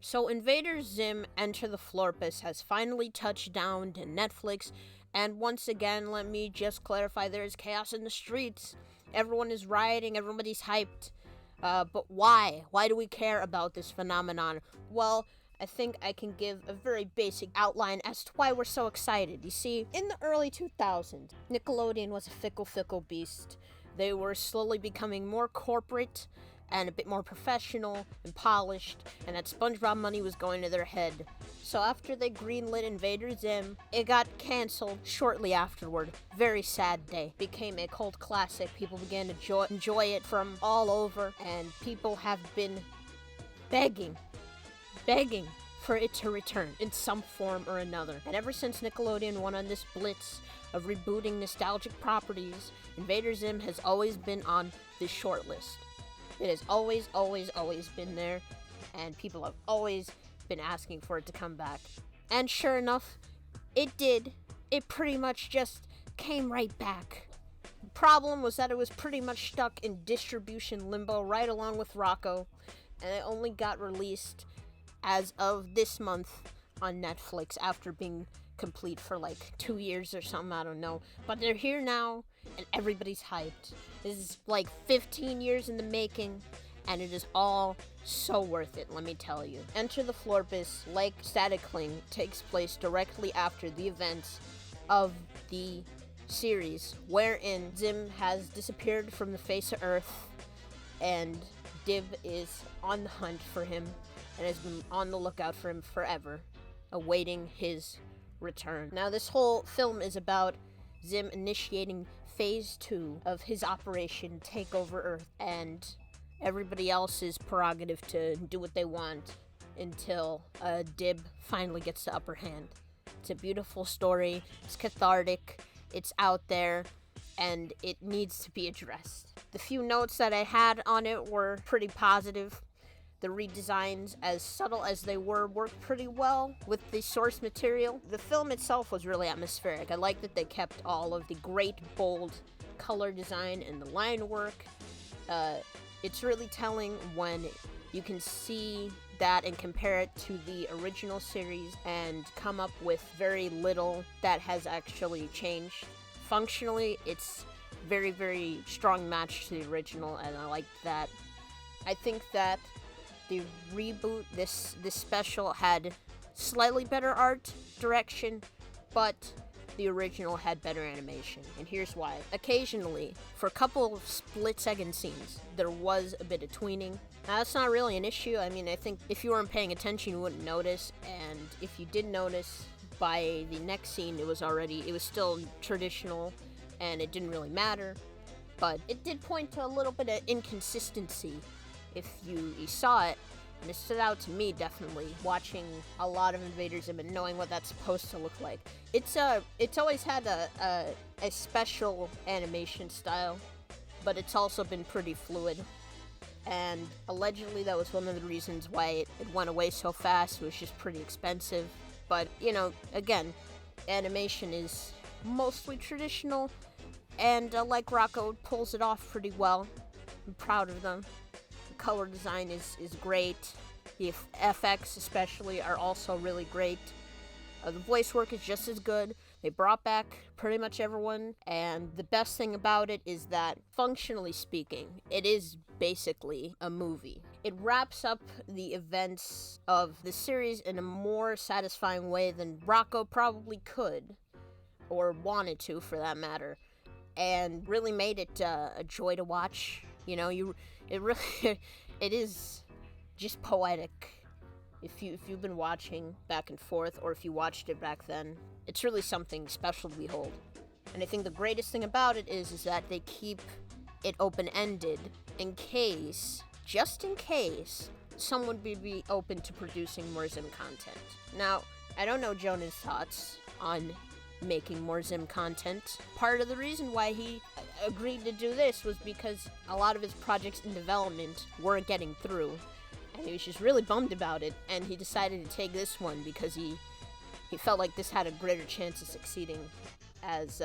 So Invader Zim Enter the Florpus has finally touched down to Netflix, and once again, let me just clarify, there is chaos in the streets. Everyone is rioting, everybody's hyped. But why? Why do we care about this phenomenon? Well, I think I can give a very basic outline as to why we're so excited. You see, in the early 2000s, Nickelodeon was a fickle beast. They were slowly becoming more corporate and a bit more professional and polished, and that SpongeBob money was going to their head. So after they greenlit Invader Zim, it got canceled shortly afterward. Very sad day. Became a cult classic. People began to enjoy it from all over, and people have been begging for it to return in some form or another. And ever since Nickelodeon went on this blitz of rebooting nostalgic properties, Invader Zim has always been on this short list. It has always been there, and people have always been asking for it to come back. And sure enough, it did. It pretty much just came right back. The problem was that it was pretty much stuck in distribution limbo right along with Rocco, and it only got released as of this month on Netflix after being complete for like 2 years or something, I don't know. But they're here now, and everybody's hyped. This is like 15 years in the making, and it is all so worth it, let me tell you. Enter the Florpus, like Static Cling, takes place directly after the events of the series, wherein Zim has disappeared from the face of Earth, and Dib is on the hunt for him, and has been on the lookout for him forever, awaiting his return. Now, this whole film is about Zim initiating phase 2 of his operation Take Over Earth, and everybody else's prerogative to do what they want until Dib finally gets the upper hand. It's a beautiful story, it's cathartic, it's out there, and it needs to be addressed. The few notes that I had on it were pretty positive. The redesigns, as subtle as they were, worked pretty well with the source material. The film itself was really atmospheric. I like that they kept all of the great, bold color design and the line work. It's really telling when you can see that and compare it to the original series and come up with very little that has actually changed. Functionally, it's very strong match to the original, and I like that. I think that the reboot, this special, had slightly better art direction, but the original had better animation, and here's why. Occasionally, for a couple of split-second scenes, there was a bit of tweening. Now, that's not really an issue. I mean, I think if you weren't paying attention, you wouldn't notice, and if you did notice, by the next scene, it was still traditional, and it didn't really matter, but it did point to a little bit of inconsistency if you saw it, and it stood out to me, definitely, watching a lot of Invader Zim and knowing what that's supposed to look like. It's always had a special animation style, but it's also been pretty fluid, and allegedly that was one of the reasons why it went away so fast. It was just pretty expensive, but, again, animation is mostly traditional, and like Rocco, pulls it off pretty well. I'm proud of them. Color design is great. The FX especially are also really great. The voice work is just as good. They brought back pretty much everyone, and the best thing about it is that, functionally speaking, it is basically a movie. It wraps up the events of the series in a more satisfying way than Rocco probably could, or wanted to for that matter, and really made it a joy to watch. It is just poetic. If you've been watching back and forth, or if you watched it back then, it's really something special to behold. And I think the greatest thing about it is that they keep it open-ended just in case, someone would be open to producing more Zim content. Now, I don't know Jonah's thoughts on making more Zim content. Part of the reason why he agreed to do this was because a lot of his projects in development weren't getting through, and he was just really bummed about it, and he decided to take this one because he felt like this had a greater chance of succeeding. As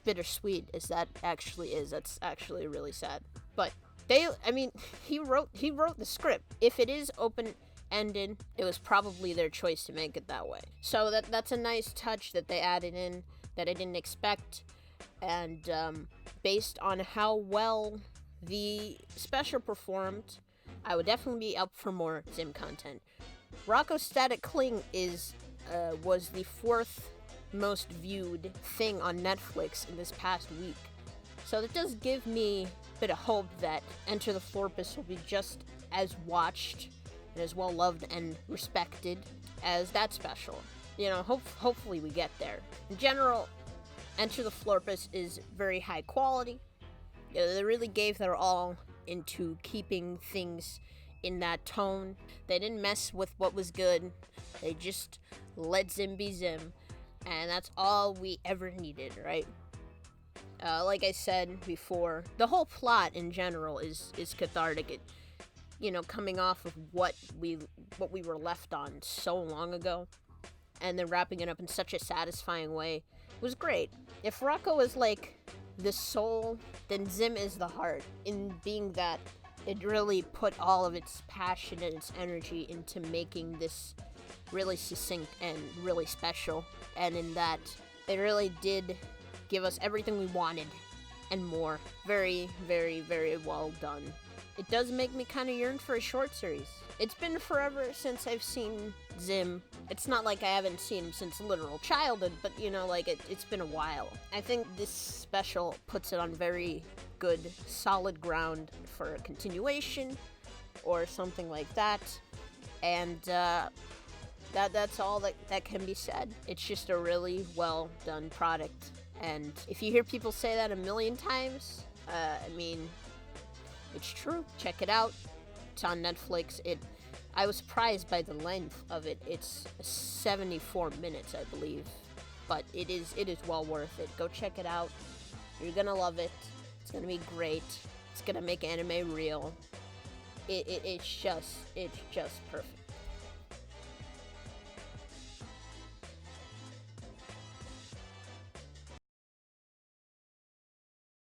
bittersweet as that actually is, that's actually really sad. But he wrote the script. If it is open ended, it was probably their choice to make it that way. So that's a nice touch that they added in that I didn't expect. And based on how well the special performed, I would definitely be up for more Zim content. Rocco's Static Cling was the 4th most viewed thing on Netflix in this past week. So that does give me a bit of hope that Enter the Florpus will be just as watched and as well loved and respected as that special. You know, hopefully we get there. In general, Enter the Florpus is very high quality. You know, they really gave their all into keeping things in that tone. They didn't mess with what was good. They just let Zim be Zim. And that's all we ever needed, right? Like I said before, the whole plot in general is cathartic. It, you know, coming off of what we were left on so long ago, and then wrapping it up in such a satisfying way was great. If Rocco is like the soul, then Zim is the heart, in being that it really put all of its passion and its energy into making this really succinct and really special, and in that it really did give us everything we wanted and more. Very, very, very well done. It does make me kind of yearn for a short series. It's been forever since I've seen Zim. It's not like I haven't seen him since literal childhood, but you know, like it's been a while. I think this special puts it on very good, solid ground for a continuation or something like that. And that's all that can be said. It's just a really well done product. And if you hear people say that a million times, I mean, it's true. Check it out. It's on Netflix. I was surprised by the length of it. It's 74 minutes, I believe. But it is well worth it. Go check it out. You're gonna love it. It's gonna be great. It's gonna make anime real. It's just perfect.